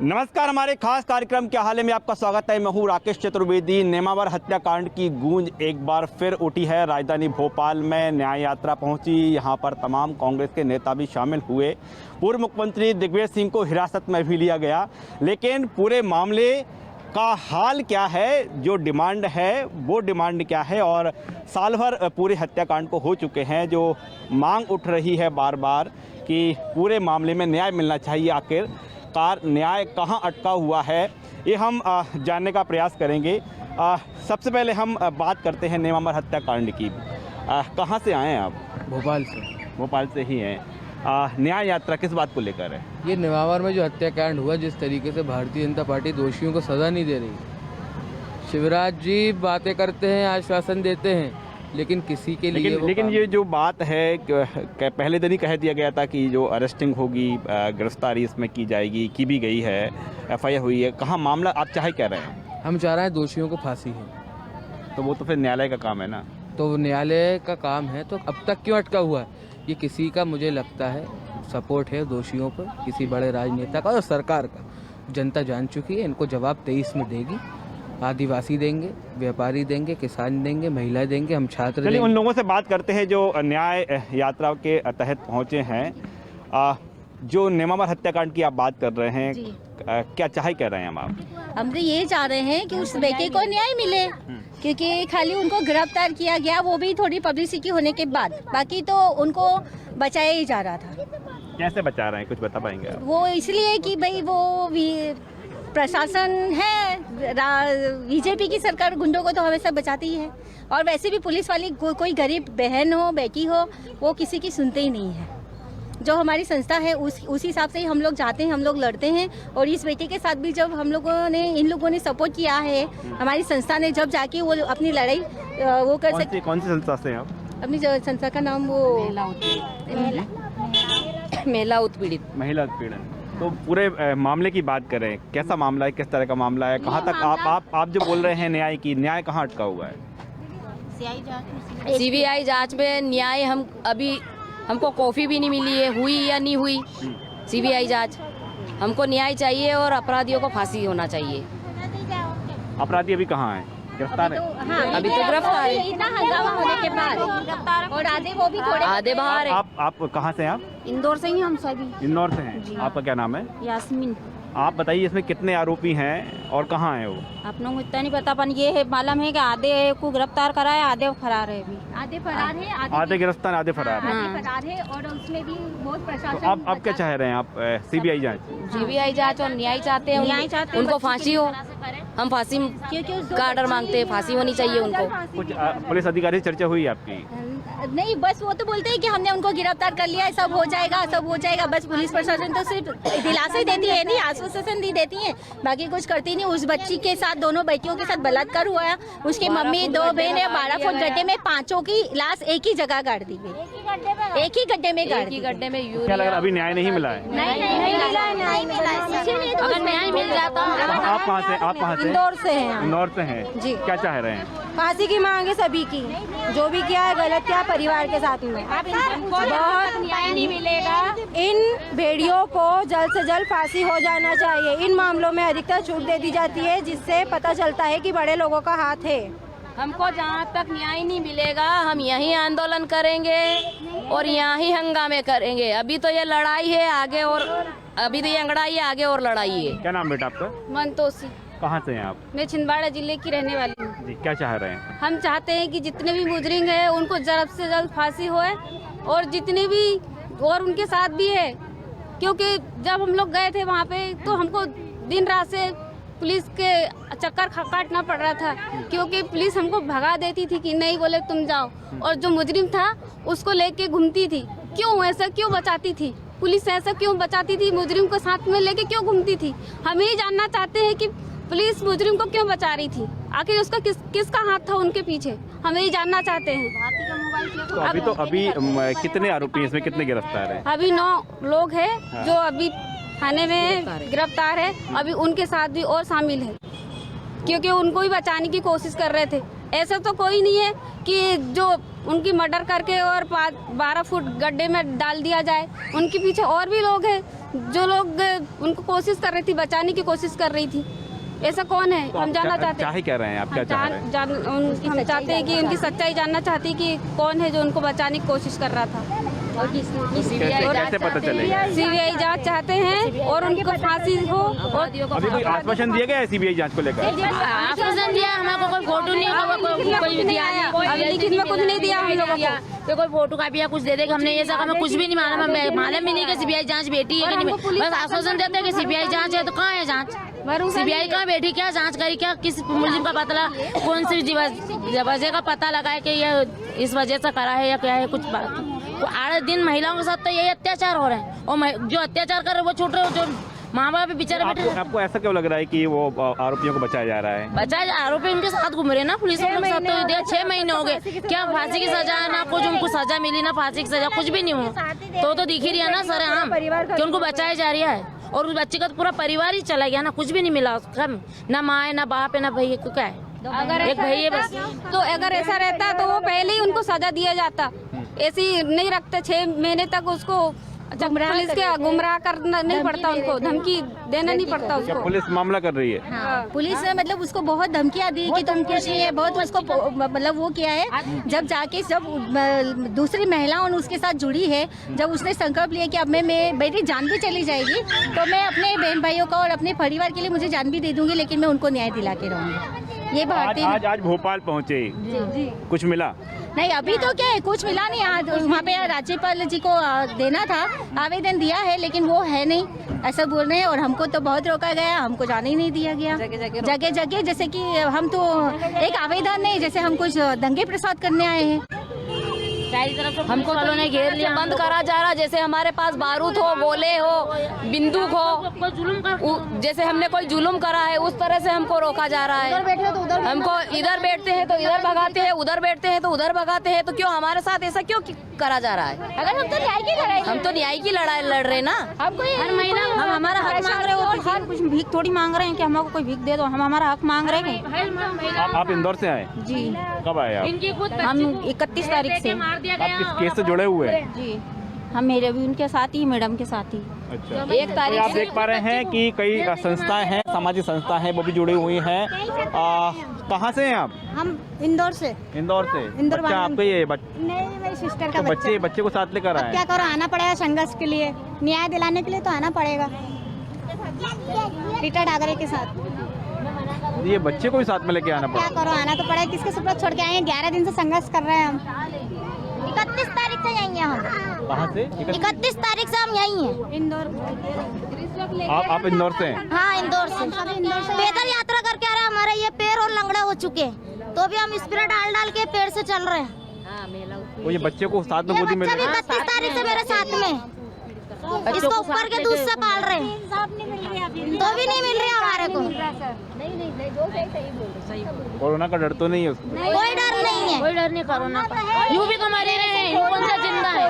नमस्कार, हमारे खास कार्यक्रम क्या हाल है में आपका स्वागत है। मैं हूं राकेश चतुर्वेदी। नेमावर हत्याकांड की गूंज एक बार फिर उठी है। राजधानी भोपाल में न्याय यात्रा पहुंची। यहां पर तमाम कांग्रेस के नेता भी शामिल हुए। पूर्व मुख्यमंत्री दिग्विजय सिंह को हिरासत में भी लिया गया, लेकिन पूरे मामले का हाल क्या है, जो डिमांड है वो डिमांड क्या है, और साल भर पूरे हत्याकांड को हो चुके हैं। जो मांग उठ रही है बार बार कि पूरे मामले में न्याय मिलना चाहिए, आखिरकार न्याय कहां अटका हुआ है, ये हम जानने का प्रयास करेंगे। सबसे पहले हम बात करते हैं नेमावर हत्याकांड की। कहां से आए हैं आप? भोपाल से। भोपाल से ही हैं। न्याय यात्रा किस बात को लेकर है? ये नेमावर में जो हत्याकांड हुआ, जिस तरीके से भारतीय जनता पार्टी दोषियों को सज़ा नहीं दे रही। शिवराज जी बातें करते हैं, आश्वासन देते हैं, लेकिन किसी के लिए लेकिन ये जो बात है पहले दिन ही कह दिया गया था कि जो अरेस्टिंग होगी, गिरफ्तारी इसमें की जाएगी, की भी गई है, एफआईआर हुई है। कहाँ मामला आप चाहे कह रहे हैं? हम चाह रहे हैं दोषियों को फांसी है। तो वो तो फिर न्यायालय का काम है ना। तो न्यायालय का काम है, तो अब तक क्यों अटका हुआ है? ये किसी का, मुझे लगता है, सपोर्ट है दोषियों पर, किसी बड़े राजनेता का और सरकार का। जनता जान चुकी है, इनको जवाब 23 में देगी। आदिवासी देंगे, व्यापारी देंगे, किसान देंगे, महिलाएं देंगे, हम छात्र देंगे। उन लोगों से बात करते हैं जो न्याय यात्रा के तहत पहुंचे हैं। जो नेमावर हत्याकांड की आप बात कर रहे हैं, क्या चाहे कह रहे हैं आप? हम तो ये चाह रहे हैं कि उस बेटे को न्याय मिले, क्योंकि खाली उनको गिरफ्तार किया गया, वो भी थोड़ी पब्लिसिटी होने के बाद, बाकी तो उनको बचाया ही जा रहा था। कैसे बचा रहे हैं, कुछ बता पाएंगे आप? वो इसलिए कि भाई वो भी प्रशासन है, बीजेपी की सरकार गुंडों को तो हमेशा बचाती ही है, और वैसे भी पुलिस वाली कोई गरीब बहन हो, बेटी हो, वो किसी की सुनते ही नहीं है। जो हमारी संस्था है उस हिसाब से ही हम लोग जाते हैं, हम लोग लड़ते हैं। और इस बेटे के साथ भी जब इन लोगों ने सपोर्ट किया है, हमारी संस्था ने, जब जाके वो अपनी लड़ाई वो कर सकते। कौन सी संस्था से आप? अपनी संस्था का नाम वो महिला उत्पीड़न। तो पूरे मामले की बात करें, कैसा मामला है, किस तरह का मामला है, कहाँ तक आप जो बोल रहे हैं न्याय की, न्याय कहाँ अटका हुआ है? सीबीआई जांच में न्याय हमको कॉफी भी नहीं मिली है, हुई या नहीं हुई सीबीआई जांच। हमको न्याय चाहिए और अपराधियों को फांसी होना चाहिए। अपराधी अभी कहाँ है? गिरफ्तार है? अभी तो गिरफ्तार है, इतना हंगामा होने के बाद, और आधे वो भी थोड़े आधे बाहर है। आप कहाँ से हैं? आप इंदौर से ही हम सभी। इंदौर से हैं। आपका क्या नाम है? यास्मीन। आप बताइए, इसमें कितने आरोपी हैं और कहाँ हैं वो? अपनों को इतना नहीं पता, पर ये है मालूम है कि आधे को गिरफ्तार करा है, आधे फरार है। अभी आधे फरार है, आधे गिरफ्तार, आधे फरार है। आधे फरार है, और उसमें भी बहुत प्रशासन। तो आप क्या चाह रहे हैं? आप सीबीआई जांच? सीबीआई जांच और न्याय चाहते हैं, उनको फांसी हो। हम फांसी का ऑर्डर मांगते हैं, फांसी होनी चाहिए उनको। कुछ पुलिस अधिकारी से चर्चा हुई आपकी? नहीं, बस वो तो बोलते हैं कि हमने उनको गिरफ्तार कर लिया है, सब हो जाएगा। बस पुलिस प्रशासन तो सिर्फ दिलासा देती है, नहीं आश्वासन दी देती है, बाकी कुछ करती नहीं। उस बच्ची के साथ, दोनों बेटियों के साथ बलात्कार हुआ है। उसकी मम्मी, 2 बहनें, 12 फुट गड्ढे में, 5 की लाश एक ही जगह गाड़ दी गई, एक ही गड्ढे में गाड़ दी। गड्ढे में क्या लग रहा है अभी न्याय नहीं मिला है? नहीं मिला। अगर न्याय मिल जाता। आप कहाँ से? इंदौर से हैं। इंदौर से हैं जी। क्या चाह रहे हैं? फांसी की मांग है सभी की, जो भी किया है गलत किया परिवार के साथ में। बहुत न्याय नहीं मिलेगा। इन भेड़ियों को जल्द से जल्द फांसी हो जाना चाहिए। इन मामलों में अधिकतर छूट दे दी जाती है, जिससे पता चलता है कि बड़े लोगों का हाथ है। हमको जहाँ तक न्याय नहीं मिलेगा, हम यहीं आंदोलन करेंगे और यहाँ ही हंगामे करेंगे। अभी तो ये लड़ाई है आगे, और अभी तो ये अंगड़ाई है आगे, और लड़ाई है। क्या नाम बेटा आपका? मंतोषी। कहाँ से हैं आप? मैं छिंदवाड़ा जिले की रहने वाली हूँ जी। क्या चाह रहे हैं? हम चाहते हैं कि जितने भी मुजरिम हैं उनको जल्द से जल्द फांसी होए, और जितने भी और उनके साथ भी है, क्योंकि जब हम लोग गए थे वहाँ पे तो हमको दिन रात से पुलिस के चक्कर काटना पड़ रहा था, क्योंकि पुलिस हमको भगा देती थी कि नहीं बोले तुम जाओ, और जो मुजरिम था उसको लेके घूमती थी। क्यों ऐसा क्यों बचाती थी पुलिस? ऐसा क्यों बचाती थी? मुजरिम को साथ में लेके क्यों घूमती थी? हम ये जानना चाहते हैं कि पुलिस मुजरिम को क्यों बचा रही थी, आखिर उसका किसका हाथ था उनके पीछे, हम यही जानना चाहते हैं। तो अभी कितने आरोपी हैं इसमें, कितने गिरफ्तार हैं? अभी 9 लोग हैं जो अभी थाने में गिरफ्तार है। अभी उनके साथ भी और शामिल है, क्योंकि उनको भी बचाने की कोशिश कर रहे थे। ऐसा तो कोई नहीं है कि जो उनकी मर्डर करके और 12 फुट गड्ढे में डाल दिया जाए। उनके पीछे और भी लोग हैं जो लोग उनको कोशिश कर रही थी, बचाने की कोशिश कर रही थी। ऐसा कौन है? हम जानना चाहते हैं। क्या रहे हैं आप? क्या चाह रहे हैं? हम चाहते हैं कि उनकी सच्चाई जानना चाहते हैं कि कौन है जो उनको बचाने की कोशिश कर रहा था। कैसे पता चलेगा? सीबीआई जांच चाहते हैं और उनको फांसी हो। और अभी कोई आश्वासन दिया गया है सीबीआई जांच को लेकर? आश्वासन दिया, हमारे को कोई फोटो नहीं, कोई दिया नहीं, लिखित में कुछ नहीं दिया हम लोगों को। कोई फोटो कापी या कुछ दे देगा, हमने ये सब हमें कुछ भी नहीं मालूम भी नहीं कि सीबीआई जांच बैठी है कि नहीं। बस आश्वासन देते हैं कि सीबीआई जांच है, तो कहाँ है जांच? सीबीआई कहाँ बैठी, क्या जांच करी, क्या किस मुलजिम का पता, कौन सी वजह का पता लगा है कि ये इस वजह से करा है या क्या है? कुछ बात 8 दिन महिलाओं के साथ तो यही अत्याचार हो रहे हैं, और जो अत्याचार कर रहे हैं वो छोटे, जो माँ बाप बेचारे बैठे। आपको ऐसा क्यों लग रहा है कि वो आरोपियों को बचाया जा रहा है? बचाया, आरोपी उनके साथ घूम रहे ना, पुलिस वालों के साथ। तो 6 महीने हो गए, क्या फांसी की सजा है? ना कुछ उनको सजा मिली, ना फांसी की सजा, कुछ भी नहीं हुआ। तो दिख ही रही है ना सर हम कि उनको बचाया जा रहा है, और उस बच्चे का तो पूरा परिवार ही चला गया ना, कुछ भी नहीं मिला उसका, ना माँ है, ना बाप है, ना भाई है, क्या है? अगर एक भाई है बस। तो अगर ऐसा रहता तो वो पहले ही उनको सजा दिया जाता। ऐसी नहीं रखते 6 महीने तक उसको पुलिस के गुमराह करना नहीं पड़ता, उनको धमकी देना नहीं पड़ता उसको। पुलिस मामला कर रही है। हाँ, पुलिस ने मतलब उसको बहुत धमकियां दी कि तुम कुछ नहीं है, बहुत उसको मतलब वो किया है। जब जाके जब दूसरी महिला उसके साथ जुड़ी है, जब उसने संकल्प लिया कि अब मैं मेरी जान भी चली जाएगी तो मैं अपने बहन भाइयों का और अपने परिवार के लिए मुझे जान भी दे दूंगी, लेकिन मैं उनको न्याय दिला के रहूंगी। ये भारतीय आज भोपाल पहुँचे, कुछ मिला नहीं? अभी तो क्या है, कुछ मिला नहीं। आज वहाँ पे राज्यपाल जी को देना था, आवेदन दिया है, लेकिन वो है नहीं, ऐसा बोल रहे हैं। और हमको तो बहुत रोका गया, हमको जाने ही नहीं दिया गया जगह जगह। जैसे कि हम तो एक आवेदन नहीं, जैसे हम कुछ दंगे प्रसाद करने आए हैं। हमको वालों ने घेर लिया, बंद करा जा रहा, जैसे हमारे पास बारूद हो, गोले हो, बंदूक हो, जैसे हमने कोई जुल्म करा है उस तरह से हमको रोका जा रहा है। हमको इधर बैठते हैं तो इधर भगाते हैं, उधर बैठते हैं तो उधर भगाते हैं। तो क्यों हमारे साथ ऐसा क्यों करा जा रहा है? अगर हम तो न्याय की लड़ाई, हम तो न्याय की लड़ाई लड़ रहे ना। हर महीना हम हमारा हक मांग रहे हो, तो कुछ भीख थोड़ी मांग रहे हैं कि हमको कोई भीख दे दो। हम हमारा हक मांग रहे हैं। आप इंदौर से आए? जी। कब आए आप? हम 31 तारीख से। आप किस केस से जुड़े हुए हैं? जी, हम मेरे भी उनके साथ ही, मैडम के साथ ही। अच्छा। 1 तारीख आप देख पा रहे हैं कि कई संस्थाएं हैं, सामाजिक संस्थाएं हैं, वो भी जुड़ी हुई हैं। कहाँ से हैं आप? हम इंदौर से। इंदौर से? इंदौर बच्चा आपका ही है? नहीं, मेरी सिस्टर का तो बच्चे को साथ लेकर आए? क्या करो, आना पड़ेगा संघर्ष के लिए, न्याय दिलाने के लिए तो आना पड़ेगा। रिटायर्ड आगरे के साथ ये बच्चे को भी साथ में लेके आना क्या पड़ा? करो, आना तो पड़ेगा। किसके सुपुर्द छोड़ के आए हैं? 11 दिन से संघर्ष कर रहे हैं हम। 31 तारीख से यहीं हैं हम। कहाँ से? 31 तारीख से हम यहीं हैं, इंदौर। आप इंदौर से हैं? हाँ, इंदौर से। पैदल यात्रा करके आ रहे हैं, हमारे ये पैर और लंगड़े हो चुके हैं, तो भी हम स्प्रे डाल के पेड़ से चल रहे हैं। वो ये बच्चे को साथ में ये गोदी में? बच्चा भी 31 तारीख से मेरे साथ में, इसको ऊपर के दूध से पाल रहे हैं, तो भी नहीं मिल रही हमारे को। कोरोना का डर तो नहीं है उसमें? कोई डर नहीं है, कोई डर नहीं कोरोना का। यूं भी तो मरे रहे हैं, कौन सा जिंदा है?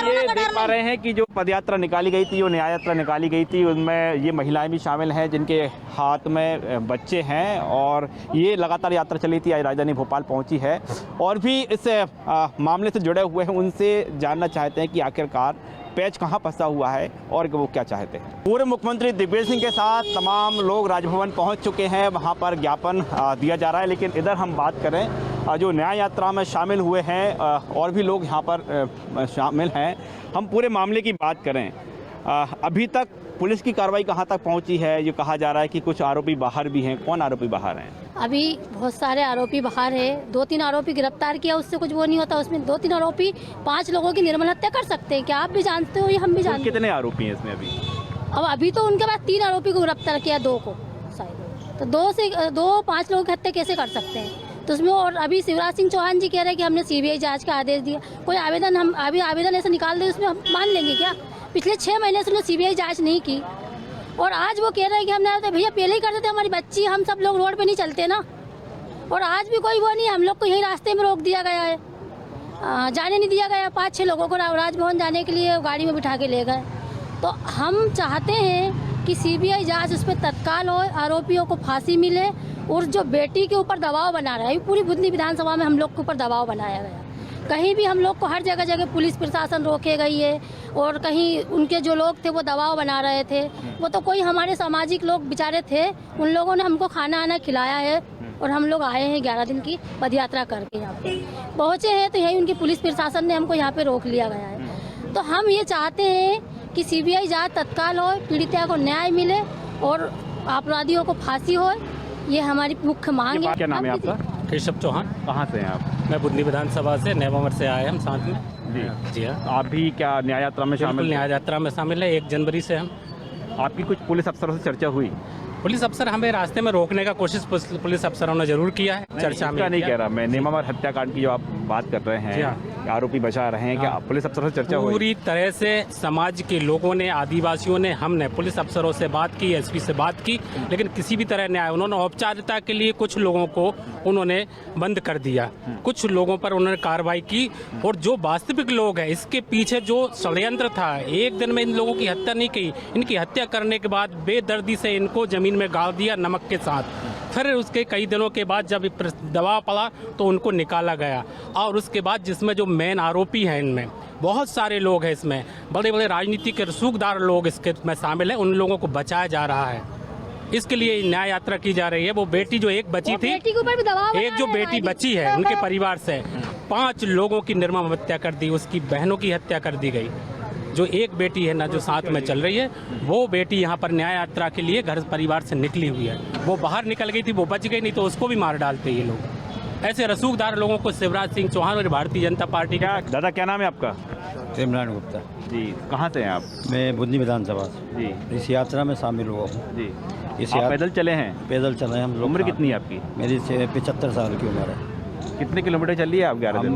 ये देख पा रहे हैं कि जो पदयात्रा निकाली गई थी, जो न्याय यात्रा निकाली गई थी, उनमें ये महिलाएं भी शामिल हैं जिनके हाथ में बच्चे हैं, और ये लगातार यात्रा चली थी, आज राजधानी भोपाल पहुंची है। और भी इस मामले से जुड़े हुए हैं, उनसे जानना चाहते हैं कि आखिरकार पेच कहाँ फंसा हुआ है और वो क्या चाहते हैं। पूर्व मुख्यमंत्री दिग्विजय सिंह के साथ तमाम लोग राजभवन पहुंच चुके हैं, वहां पर ज्ञापन दिया जा रहा है। लेकिन इधर हम बात करें, जो न्याय यात्रा में शामिल हुए हैं और भी लोग यहाँ पर शामिल हैं, हम पूरे मामले की बात करें, अभी तक पुलिस की कार्रवाई कहाँ तक पहुँची है? ये कहा जा रहा है कि कुछ आरोपी बाहर भी हैं। कौन आरोपी बाहर हैं? अभी बहुत सारे आरोपी बाहर है। 2-3 आरोपी गिरफ्तार किया, उससे कुछ वो नहीं होता। उसमें 2-3 आरोपी 5 लोगों की निर्मल हत्या कर सकते हैं क्या? आप भी जानते हो, ये हम भी जानते हैं। कितने आरोपी हैं इसमें अभी? अब अभी तो उनके बाद 3 आरोपी को गिरफ्तार किया, 2 को शायद। तो 5 लोगों की हत्या कैसे कर सकते हैं? तो उसमें और अभी शिवराज सिंह चौहान जी कह रहे हैं कि हमने सीबीआई जांच का आदेश दिया। कोई आवेदन, हम अभी आवेदन ऐसे निकाल दे, उसमें हम मान लेंगे क्या? पिछले 6 महीने से उन्होंने सीबीआई जाँच नहीं की, और आज वो कह रहे हैं कि हमने, भैया पहले ही करते थे, हमारी बच्ची, हम सब लोग रोड पे नहीं चलते ना। और आज भी कोई वो नहीं, हम लोग को यही रास्ते में रोक दिया गया है, जाने नहीं दिया गया। 5-6 लोगों को राजभवन जाने के लिए गाड़ी में बिठा के ले गए। तो हम चाहते हैं कि सीबीआई जांच उस पर तत्काल हो, आरोपियों को फांसी मिले। और जो बेटी के ऊपर दबाव बना रहा है, पूरी बुधनी विधानसभा में हम लोग के ऊपर दबाव बनाया गया। कहीं भी हम लोग को हर जगह जगह पुलिस प्रशासन रोके गई है, और कहीं उनके जो लोग थे वो दबाव बना रहे थे। वो तो कोई हमारे सामाजिक लोग बेचारे थे, उन लोगों ने हमको खाना आना खिलाया है, और हम लोग आए हैं 11 दिन की पद यात्रा करके यहाँ पे पहुँचे हैं। तो यही उनकी पुलिस प्रशासन ने हमको यहाँ पे रोक लिया गया है। तो हम ये चाहते हैं कि सीबीआई जांच तत्काल हो, पीड़िता को न्याय मिले और अपराधियों को फांसी हो। ये हमारी मुख्य मांग है। क्या नाम है आपका? केशव चौहान। कहाँ से हैं आप? मैं बुधनी विधानसभा से नेमावर से आए हम साथ में। जी हाँ। आप भी क्या न्याय यात्रा में शामिल? न्याय यात्रा में शामिल है। 1 जनवरी से हम। आपकी कुछ पुलिस अफसरों से चर्चा हुई? पुलिस अफसर हमें रास्ते में रोकने का कोशिश पुलिस अफसरों ने जरूर किया है। चर्चा में नहीं कह रहा मैं, नेमावर हत्याकांड की जो आप बात कर रहे हैं, आरोपी बचा रहे हैं, क्या पुलिस अफसरों से चर्चा हुई? पूरी तरह से समाज के लोगों ने, आदिवासियों ने, हमने पुलिस अफसरों से बात की, एसपी से बात की, लेकिन किसी भी तरह न्याय, उन्होंने औपचारिकता के लिए कुछ लोगों को उन्होंने बंद कर दिया, कुछ लोगों पर उन्होंने कार्रवाई की। और जो वास्तविक लोग हैं, इसके पीछे जो षड्यंत्र था, एक दिन में इन लोगों की हत्या नहीं की, इनकी हत्या करने के बाद बेदर्दी से इनको जमीन में गाड़ दिया नमक के साथ। फिर उसके कई दिनों के बाद जब दबाव पड़ा तो उनको निकाला गया। और उसके बाद जिसमें जो मेन आरोपी हैं, इनमें बहुत सारे लोग हैं, इसमें बड़े बड़े राजनीति के रसूखदार लोग इसके में शामिल हैं, उन लोगों को बचाया जा रहा है। इसके लिए न्याय यात्रा की जा रही है। वो बेटी जो एक बची थी, एक जो बेटी बची है उनके परिवार से 5 लोगों की निर्मम हत्या कर दी, उसकी बहनों की हत्या कर दी गई। जो एक बेटी है ना, जो साथ में चल रही है, वो बेटी यहाँ पर न्याय यात्रा के लिए घर परिवार से निकली हुई है। वो बाहर निकल गई थी, वो बच गई, नहीं तो उसको भी मार डालते ये लोग। ऐसे रसूखदार लोगों को शिवराज सिंह चौहान और भारतीय जनता पार्टी का। दादा क्या नाम है आपका? इमरान गुप्ता जी। कहाँ से हैं आप? मैं बुधनी विधानसभा से जी। इस यात्रा में शामिल हुआ हूँ जी। इस आप पैदल चले हैं? पैदल चले हैं हम लोग। उम्र कितनी है आपकी? मेरी 75 साल की उम्र है। कितने किलोमीटर चल लिए आप 11 दिन?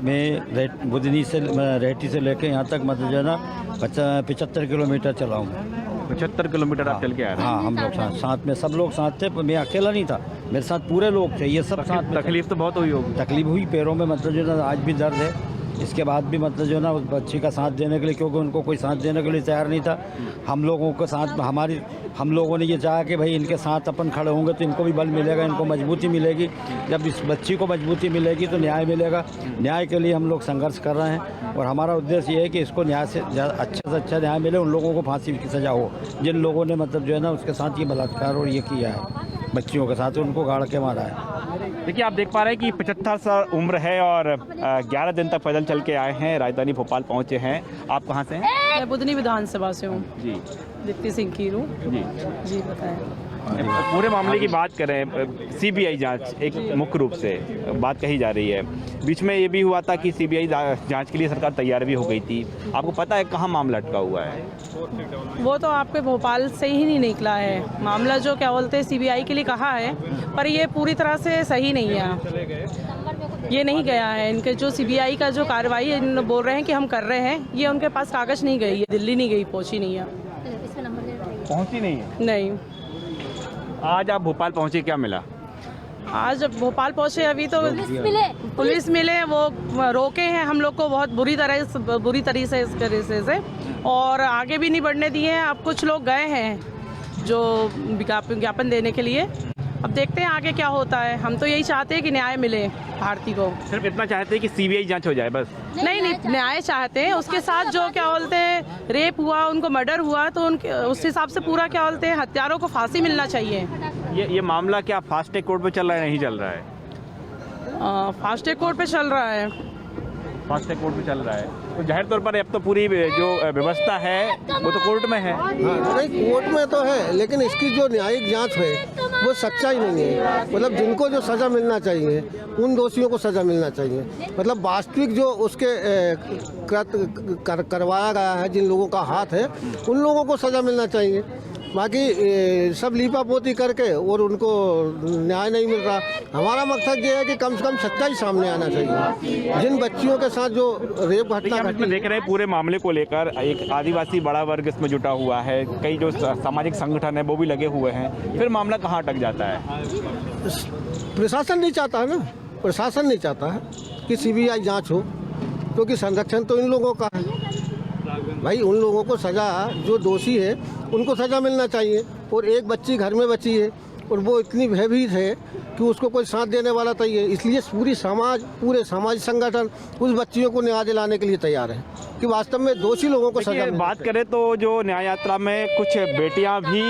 मैं बुधनी से रेहटी से लेकर यहाँ तक मतलब जो है ना 75 किलोमीटर चला हूँ। 75 किलोमीटर आप चल के आए? हाँ, हम लोग साथ में, सब लोग साथ थे, मैं अकेला नहीं था, मेरे साथ पूरे लोग थे, ये सब साथ में। तकलीफ तो बहुत हुई होगी? तकलीफ हुई, पैरों में मतलब जो है ना आज भी दर्द है। इसके बाद भी मतलब जो है ना उस बच्ची का साथ देने के लिए, क्योंकि उनको कोई साथ देने के लिए तैयार नहीं था। हम लोगों के साथ हम लोगों ने ये चाहा कि भाई इनके साथ अपन खड़े होंगे तो इनको भी बल मिलेगा, इनको मजबूती मिलेगी। जब इस बच्ची को मजबूती मिलेगी तो न्याय मिलेगा। न्याय के लिए हम लोग संघर्ष कर रहे हैं, और हमारा उद्देश्य ये है कि इसको न्याय से अच्छा न्याय मिले, उन लोगों को फांसी की सज़ा हो जिन लोगों ने मतलब जो है ना उसके साथ ये बलात्कार और ये किया है, बच्चियों के साथ उनको गाड़ के मारा है। देखिए, आप देख पा रहे हैं कि 75 साल उम्र है और 11 दिन तक पैदल चल के आए हैं, राजधानी भोपाल पहुंचे हैं। आप कहां से हैं? मैं बुधनी विधानसभा से हूँ जी। दीप्ति सिंह कीरू जी। जी बताएं। पूरे मामले की बात करें, सीबीआई जांच एक मुख्य रूप से बात कही जा रही है। बीच में ये भी हुआ था कि सीबीआई जांच के लिए सरकार तैयार भी हो गई थी। आपको पता है कहाँ मामला अटका हुआ है? वो तो आपके भोपाल से ही नहीं निकला है मामला, जो क्या बोलते हैं सीबीआई के लिए कहा है, पर ये पूरी तरह से सही नहीं है। ये नहीं गया है, इनके जो सीबीआई का जो कार्रवाई है, इन बोल रहे हैं कि हम कर रहे हैं, ये उनके पास कागज नहीं गई है, दिल्ली नहीं गई, पहुँची नहीं है। पहुँची नहीं है? नहीं। आज आप भोपाल पहुँचे, क्या मिला? आज भोपाल पहुंचे अभी तो पुलिस मिले, वो रोके हैं हम लोग को बहुत बुरी तरह से इस तरीके से, और आगे भी नहीं बढ़ने दिए हैं। अब कुछ लोग गए हैं जो विज्ञापन देने के लिए, अब देखते हैं आगे क्या होता है। हम तो यही चाहते हैं कि न्याय मिले भारती को। सिर्फ इतना चाहते हैं कि सीबीआई जांच हो जाए बस? नहीं, न्याय चाहते हैं। उसके साथ जो क्या बोलते हैं रेप हुआ, उनको मर्डर हुआ, तो उनके उस हिसाब से पूरा क्या बोलते हैं हत्यारों को फांसी मिलना चाहिए। ये मामला क्या फास्ट ट्रैक कोर्ट पे चल रहा है? नहीं चल रहा है? फास्ट ट्रैक कोर्ट पे चल रहा है। फास्ट ट्रैक कोर्ट पे चल रहा है, तो जाहिर तौर पर अब तो पूरी जो व्यवस्था है वो तो कोर्ट में है। हाँ, नहीं कोर्ट में तो है, लेकिन इसकी जो न्यायिक जांच है वो सच्चाई नहीं है। मतलब जिनको जो सज़ा मिलना चाहिए उन दोषियों को सज़ा मिलना चाहिए। मतलब वास्तविक जो उसके करवाया गया है, जिन लोगों का हाथ है, उन लोगों को सज़ा मिलना चाहिए। बाकी सब लीपापोती करके और उनको न्याय नहीं मिल रहा। हमारा मकसद ये है कि कम से कम सच्चाई सामने आना चाहिए। जिन बच्चियों के साथ जो रेप घटना घटी, देख रहे हैं पूरे मामले को लेकर एक आदिवासी बड़ा वर्ग इसमें जुटा हुआ है, कई जो सामाजिक संगठन है वो भी लगे हुए हैं, फिर मामला कहाँ अटक जाता है? प्रशासन नहीं चाहता है ना, प्रशासन नहीं चाहता है कि सीबीआई जांच हो, क्योंकि संरक्षण तो इन लोगों का है। भाई उन लोगों को सज़ा, जो दोषी है उनको सज़ा मिलना चाहिए। और एक बच्ची घर में बची है और वो इतनी भयभीत है कि उसको कोई साथ देने वाला चाहिए, इसलिए पूरे समाज संगठन उस बच्चियों को न्याय दिलाने के लिए तैयार है कि वास्तव में दोषी लोगों को सजा मिले। बात करें तो जो न्याय यात्रा में कुछ बेटियां भी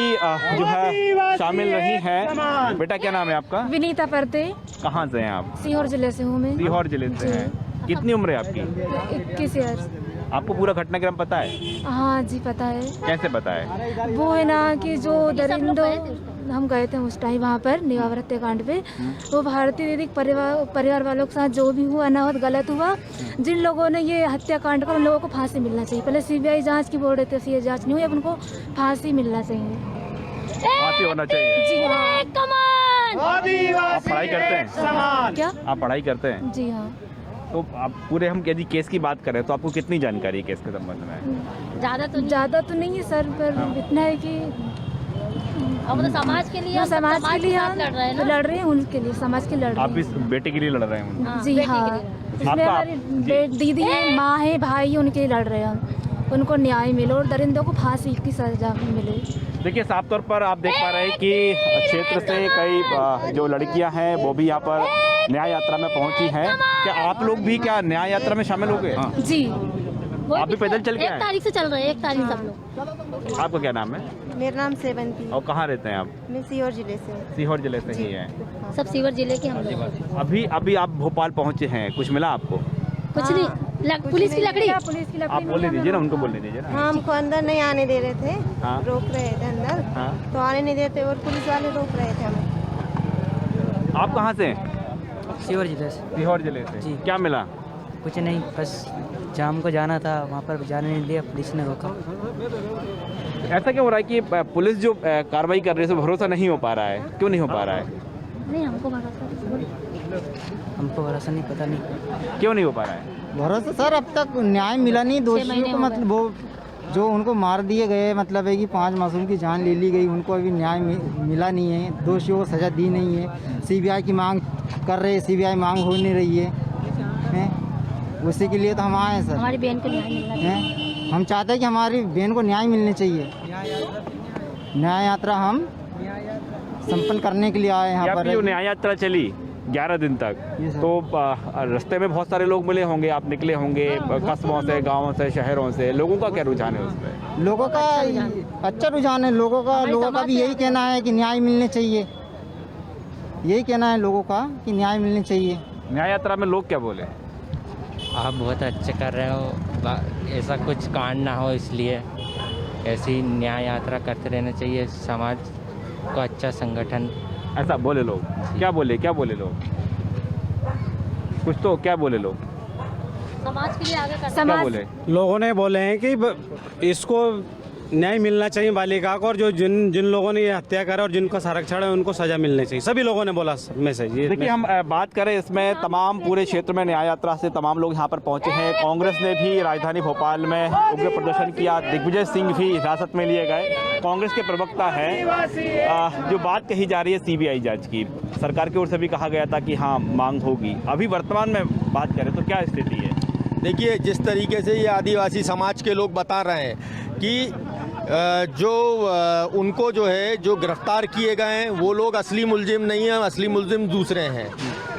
जो है शामिल रही हैं। बेटा क्या नाम है आपका? विनीता परते। कहाँ से हैं आप? सीहोर जिले से हूँ मैं। सीहोर जिले से हैं। कितनी उम्र है आपकी? 21 ईयर्स। आपको पूरा घटनाक्रम पता है? हाँ जी पता है। कैसे पता है? वो है ना कि जो दरिंदों, हम गए थे उस टाइम वहाँ पर नेमावर हत्याकांड पे, वो भारतीय वैदिक परिवार वालों के साथ जो भी हुआ अनाहुत गलत हुआ। जिन लोगों ने ये हत्याकांड का, उन लोगों को फांसी मिलना चाहिए। पहले सीबीआई जांच की बोल रहे थे, सीबीआई जांच नहीं हुई, अब उनको फांसी मिलना चाहिए। फांसी होना चाहिए। जी हाँ। आप पढ़ाई करते हैं? क्या आप पढ़ाई करते हैं? जी हाँ। तो आप पूरे, हम यदि केस की बात करें तो आपको कितनी जानकारी है केस के संबंध में? ज़्यादा तो नहीं है सर, पर इतना है कि अब तो समाज के लिए, समाज के लिए हम लड़ रहे हैं, उनके लिए, समाज के लड़ रहे हैं। आप इस बेटे के लिए लड़ रहे हैं? जी हाँ। इसमें हमारी दीदी है, माँ है, भाई है, उनके लिए लड़ रहे हैं हम। उनको न्याय मिले और दरिंदों को फांसी की सजा मिले। देखिए साफ तौर पर आप देख पा रहे हैं कि क्षेत्र से कई जो लड़कियां हैं वो भी यहाँ पर न्याय यात्रा में पहुंची हैं। क्या आप लोग भी क्या न्याय यात्रा में शामिल हो गए? जी। आप भी पैदल चल के आए? 1 तारीख से चल रहे हैं, 1 तारीख सब लोग। आपका क्या नाम है? मेरा नाम सेवंती। और कहाँ रहते हैं आप? मैं सीहोर जिले से। सीहोर जिले से ही हैं। सब सीवर जिले के हम लोग। अभी आप भोपाल पहुँचे हैं, कुछ मिला आपको? कुछ नहीं, पुलिस की लकड़ी। आप बोलने दीजिए ना, उनको बोलने दीजिए ना। हाँ, हमको अंदर नहीं आने दे रहे थे। हाँ। रोक रहे थे अंदर। हाँ। तो आने नहीं देते और पुलिस वाले रोक रहे थे हमें। आप कहाँ से हैं? सीहोर जिले से। सीहोर जिले से जी। क्या मिला? कुछ नहीं, बस जाम को जाना था, वहाँ पर जाने नहीं दिया, पुलिस ने रोका। ऐसा क्यों हो रहा है कि पुलिस जो कार्रवाई कर रही है, भरोसा नहीं हो पा रहा है? क्यों नहीं हो पा रहा है? नहीं, हमको भरोसा नहीं, पता नहीं क्यों नहीं हो पा रहा है भरोसा। सर अब तक न्याय मिला नहीं दोषियों को, मतलब वो जो उनको मार दिए गए, मतलब है कि 5 मासूम की जान ले ली गई, उनको अभी न्याय मिला नहीं है, दोषियों को सज़ा दी नहीं है। सीबीआई की मांग कर रहे हैं, सीबीआई मांग हो नहीं रही है। उसी के लिए तो हम आए हैं सर। हमारी बहन को न्याय मिलना चाहिए। हम चाहते हैं कि हमारी बहन को न्याय मिलना चाहिए। न्याय यात्रा हम संपन्न करने के लिए आए हैं यहाँ पर। न्याय यात्रा चली 11 दिन तक, तो रास्ते में बहुत सारे लोग मिले होंगे, आप निकले होंगे कस्बों से, गांवों से, शहरों से। लोगों का क्या रुझान है उसमें? लोगों का अच्छा रुझान है। लोगों का भी यही कहना है कि न्याय मिलने चाहिए। यही कहना है लोगों का कि न्याय मिलने चाहिए। न्याय यात्रा में लोग क्या बोले? आप बहुत अच्छे कर रहे हो, ऐसा कुछ कांड ना हो, इसलिए ऐसी न्याय यात्रा करते रहना चाहिए। समाज को अच्छा संगठन, ऐसा बोले लोग। क्या बोले लोग? कुछ तो क्या बोले लोग? समाज के लिए आगे कर। क्या बोले? लोगों ने बोले हैं कि इसको न्याय मिलना चाहिए बालिका को, और जो जिन लोगों ने ये हत्या करा और जिनको संरक्षण है उनको सजा मिलनी चाहिए। सभी लोगों ने बोला मैसेज। देखिए हम बात करें इसमें, तमाम पूरे क्षेत्र में न्याय यात्रा से तमाम लोग यहाँ पर पहुँचे हैं। कांग्रेस ने भी राजधानी भोपाल में उग्र प्रदर्शन किया। दिग्विजय सिंह भी हिरासत में लिए गए। कांग्रेस के प्रवक्ता हैं, जो बात कही जा रही है सीबीआई जांच की, सरकार की ओर से भी कहा गया था कि हाँ मांग होगी। अभी वर्तमान में बात करें तो क्या स्थिति है? देखिए जिस तरीके से ये आदिवासी समाज के लोग बता रहे हैं कि जो उनको जो है जो गिरफ्तार किए गए हैं वो लोग असली मुलजिम नहीं हैं, असली मुलजिम दूसरे हैं।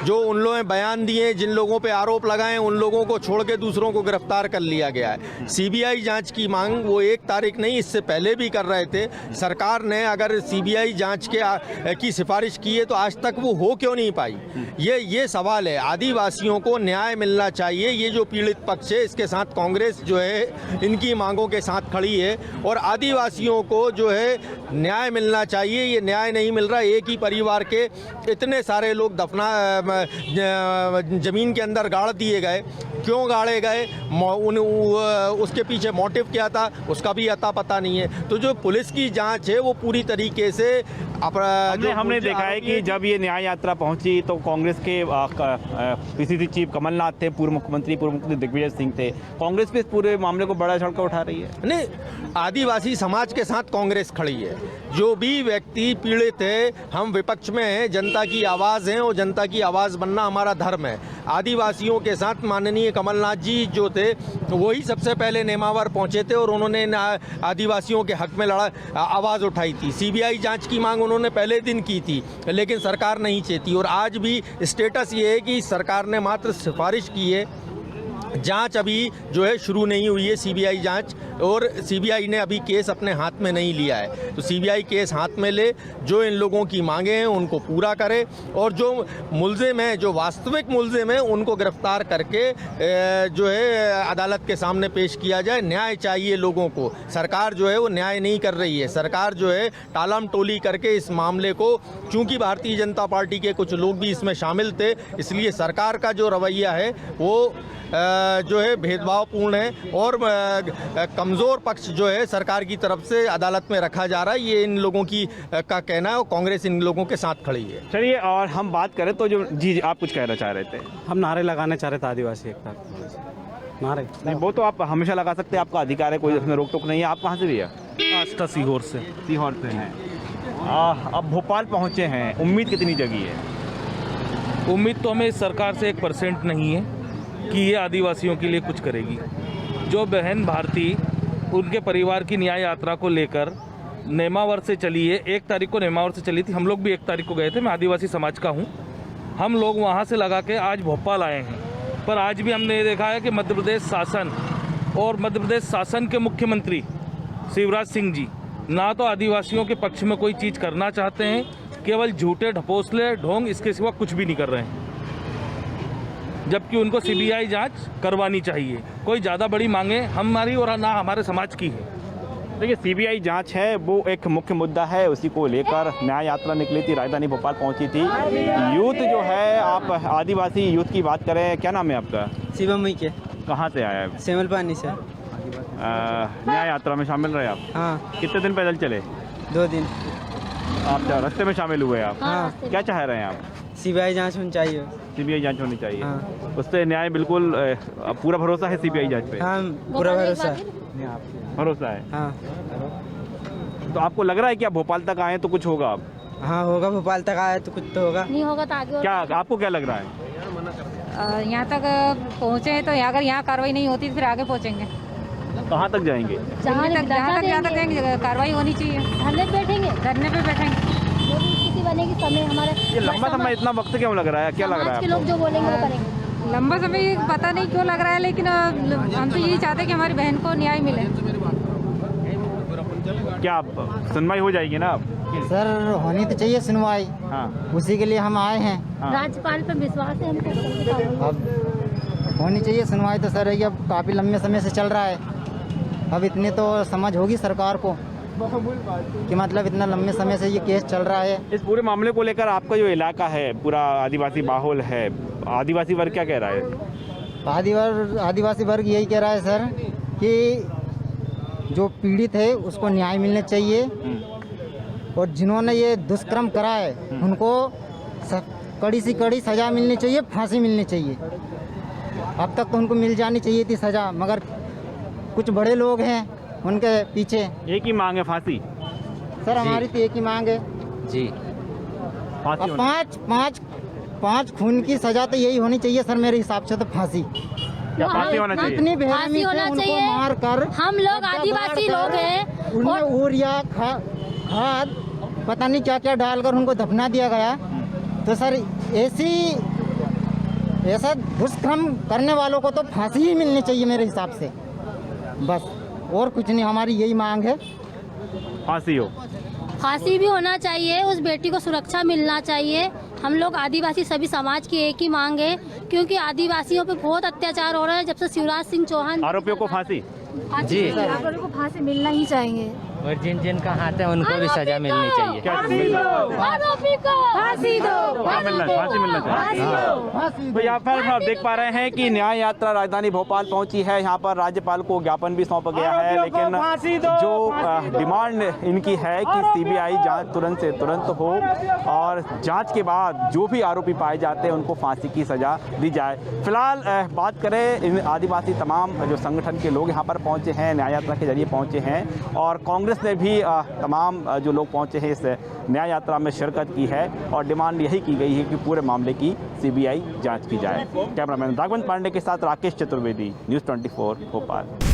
जो उन लोगों ने बयान दिए, जिन लोगों पे आरोप लगाए, उन लोगों को छोड़ के दूसरों को गिरफ्तार कर लिया गया है। सीबीआई जांच की मांग वो 1 तारीख नहीं, इससे पहले भी कर रहे थे। सरकार ने अगर सीबीआई जांच की सिफारिश की है तो आज तक वो हो क्यों नहीं पाई? ये सवाल है। आदिवासियों को न्याय मिलना चाहिए। ये जो पीड़ित पक्ष है, इसके साथ कांग्रेस जो है इनकी मांगों के साथ खड़ी है, और आदिवासियों को जो है न्याय मिलना चाहिए। ये न्याय नहीं मिल रहा। एक ही परिवार के इतने सारे लोग जमीन के अंदर गाड़ दिए गए। क्यों गाड़े गए, उसके पीछे मोटिव क्या था, उसका भी अता पता नहीं है। तो जो पुलिस की जांच है वो पूरी तरीके से हमने देखा है कि जब ये न्याय यात्रा पहुंची तो कांग्रेस के पीसीसी चीफ कमलनाथ थे, पूर्व मुख्यमंत्री दिग्विजय सिंह थे। कांग्रेस पे इस पूरे मामले को बड़ा झटका उठा रही है। नहीं, आदिवासी समाज के साथ कांग्रेस खड़ी है। जो भी व्यक्ति पीड़ित है, हम विपक्ष में हैं, जनता की आवाज़ हैं और जनता की आवाज़ आवाज़ बनना हमारा धर्म है। आदिवासियों के साथ माननीय कमलनाथ जी जो थे वही सबसे पहले नेमावर पहुंचे थे और उन्होंने आदिवासियों के हक में आवाज़ उठाई थी। सीबीआई जांच की मांग उन्होंने पहले दिन की थी, लेकिन सरकार नहीं चाहती। और आज भी स्टेटस ये है कि सरकार ने मात्र सिफारिश की है, जांच अभी जो है शुरू नहीं हुई है सीबीआई जांच, और सीबीआई ने अभी केस अपने हाथ में नहीं लिया है। तो सीबीआई केस हाथ में ले, जो इन लोगों की मांगे हैं उनको पूरा करे, और जो मुल्जिम हैं, जो वास्तविक मुल्जिम हैं, उनको गिरफ्तार करके जो है अदालत के सामने पेश किया जाए। न्याय चाहिए लोगों को। सरकार जो है वो न्याय नहीं कर रही है। सरकार जो है टालम टोली करके इस मामले को, चूँकि भारतीय जनता पार्टी के कुछ लोग भी इसमें शामिल थे, इसलिए सरकार का जो रवैया है वो जो है भेदभावपूर्ण है, और कमज़ोर पक्ष जो है सरकार की तरफ से अदालत में रखा जा रहा है। ये इन लोगों की का कहना है, और कांग्रेस इन लोगों के साथ खड़ी है। चलिए, और हम बात करें तो जो जी आप कुछ कहना चाह रहे थे। हम नारे लगाने चाह रहे थे आदिवासी एकता नारे। नहीं, वो तो आप हमेशा लगा सकते हैं, आपका अधिकार है, कोई उसमें रोक टोक नहीं है। आप कहाँ से भैया? आस्था सीहोर से। सीहोर से हैं। अब भोपाल पहुँचे हैं, उम्मीद कितनी जगी है? उम्मीद तो हमें सरकार से 1% नहीं है कि ये आदिवासियों के लिए कुछ करेगी। जो बहन भारती उनके परिवार की न्याय यात्रा को लेकर नेमावर से चली है, 1 तारीख को नेमावर से चली थी, हम लोग भी 1 तारीख को गए थे। मैं आदिवासी समाज का हूँ। हम लोग वहाँ से लगा के आज भोपाल आए हैं, पर आज भी हमने ये देखा है कि मध्य प्रदेश शासन और मध्य प्रदेश शासन के मुख्यमंत्री शिवराज सिंह जी ना तो आदिवासियों के पक्ष में कोई चीज़ करना चाहते हैं, केवल झूठे ढपोसले ढोंग, इसके सिवा कुछ भी नहीं कर रहे हैं। जबकि उनको सीबीआई जांच करवानी चाहिए। कोई ज़्यादा बड़ी मांगे हमारी और ना हमारे समाज की है। देखिए, सीबीआई जांच है वो एक मुख्य मुद्दा है, उसी को लेकर न्याय यात्रा निकली थी, राजधानी भोपाल पहुंची थी। यूथ जो है, आप आदिवासी यूथ की बात करें, क्या नाम है आपका? शिवम के। कहाँ से आया है? सेमल पानी से। न्याय यात्रा में शामिल रहे आप? हाँ। कितने दिन पैदल चले? 2 दिन। आप रास्ते में शामिल हुए आप? हाँ। क्या चाह रहे हैं आप? सीबीआई जांच होनी चाहिए। सीबीआई जांच होनी चाहिए। हाँ। उससे न्याय बिल्कुल पूरा भरोसा है सीबीआई जांच पे? हाँ, पूरा भरोसा है। हाँ। तो आपको लग रहा है कि आप भोपाल तक आए तो कुछ होगा? अब हाँ होगा, भोपाल तक आए तो कुछ तो होगा। नहीं होगा तो आगे क्या आपको क्या लग रहा है? यहाँ तक पहुँचे तो अगर यहाँ कार्रवाई नहीं होती तो फिर आगे पहुँचेंगे। कहाँ तक जाएंगे? जहाँ तक जाएंगे, कार्रवाई होनी चाहिए। धरने पे बैठेंगे, धरने पे बैठेंगे। जो भी स्थिति बनेगी समय हमारे। ये लंबा समय इतना वक्त क्यों लग रहा है? क्या लग रहा है आपके लोग जो बोलेंगे वो करेंगे। लंबा समय पता नहीं क्यों लग रहा है, लेकिन हम तो यही चाहते हैं कि हमारी बहन को न्याय मिले। क्या सुनवाई हो जाएगी ना? सर होनी तो चाहिए सुनवाई। हाँ। उसी के लिए हम आए हैं। राज्यपाल पर विश्वास है हमको। अब होनी चाहिए सुनवाई तो सर, ये अब काफ़ी लंबे समय से चल रहा है। अब इतने तो समझ होगी सरकार को कि मतलब इतना लंबे समय से ये केस चल रहा है। इस पूरे मामले को लेकर आपका जो इलाका है, पूरा आदिवासी माहौल है, आदिवासी वर्ग क्या कह रहा है? आदिवासी वर्ग यही कह रहा है सर कि जो पीड़ित है उसको न्याय मिलना चाहिए, और जिन्होंने ये दुष्कर्म करा है उनको कड़ी से कड़ी सज़ा मिलनी चाहिए, फांसी मिलनी चाहिए। अब तक तो उनको मिल जानी चाहिए थी सज़ा, मगर कुछ बड़े लोग हैं उनके पीछे। एक ही मांग है, फांसी? सर हमारी तो एक ही मांग है जी। अब 5 खून की सज़ा तो यही होनी चाहिए सर, मेरे हिसाब से तो फांसी। क्या फांसी होना चाहिए? इतनी बेरहमी से उनको मार कर, हम लोग आदिवासी लोग हैं, उनमें यूरिया खाद पता नहीं क्या क्या डालकर उनको दफना दिया गया। तो सर ऐसा दुष्कर्म करने वालों को तो फांसी ही मिलनी चाहिए मेरे हिसाब से, बस और कुछ नहीं। हमारी यही मांग है, फांसी हो। फांसी भी होना चाहिए, उस बेटी को सुरक्षा मिलना चाहिए। हम लोग आदिवासी सभी समाज की एक ही मांग है, क्योंकि आदिवासियों पे बहुत अत्याचार हो रहा है जब से शिवराज सिंह चौहान। आरोपियों को फांसी जी, आरोपियों को फांसी मिलना ही चाहिए, और जिन का हाथ है उनको भी सजा मिलनी चाहिए। आरोपी को फांसी दो, फांसी मिलना चाहिए। तो यहाँ पर आप देख पा रहे हैं कि न्याय यात्रा राजधानी भोपाल पहुंची है। यहाँ पर राज्यपाल को ज्ञापन भी सौंपा गया है, लेकिन जो डिमांड इनकी है कि सीबीआई जांच तुरंत से तुरंत हो, और जांच के बाद जो भी आरोपी पाए जाते हैं उनको फांसी की सजा दी जाए। फिलहाल बात करें, इन आदिवासी तमाम जो संगठन के लोग यहाँ पर पहुँचे हैं, न्याय यात्रा के जरिए पहुँचे हैं, और कांग्रेस कांग्रेस ने भी तमाम जो लोग पहुंचे हैं इस न्याय यात्रा में शिरकत की है और डिमांड यही की गई है कि पूरे मामले की सीबीआई जांच की जाए। कैमरामैन राघवन पांडे के साथ राकेश चतुर्वेदी, न्यूज़ 24 भोपाल।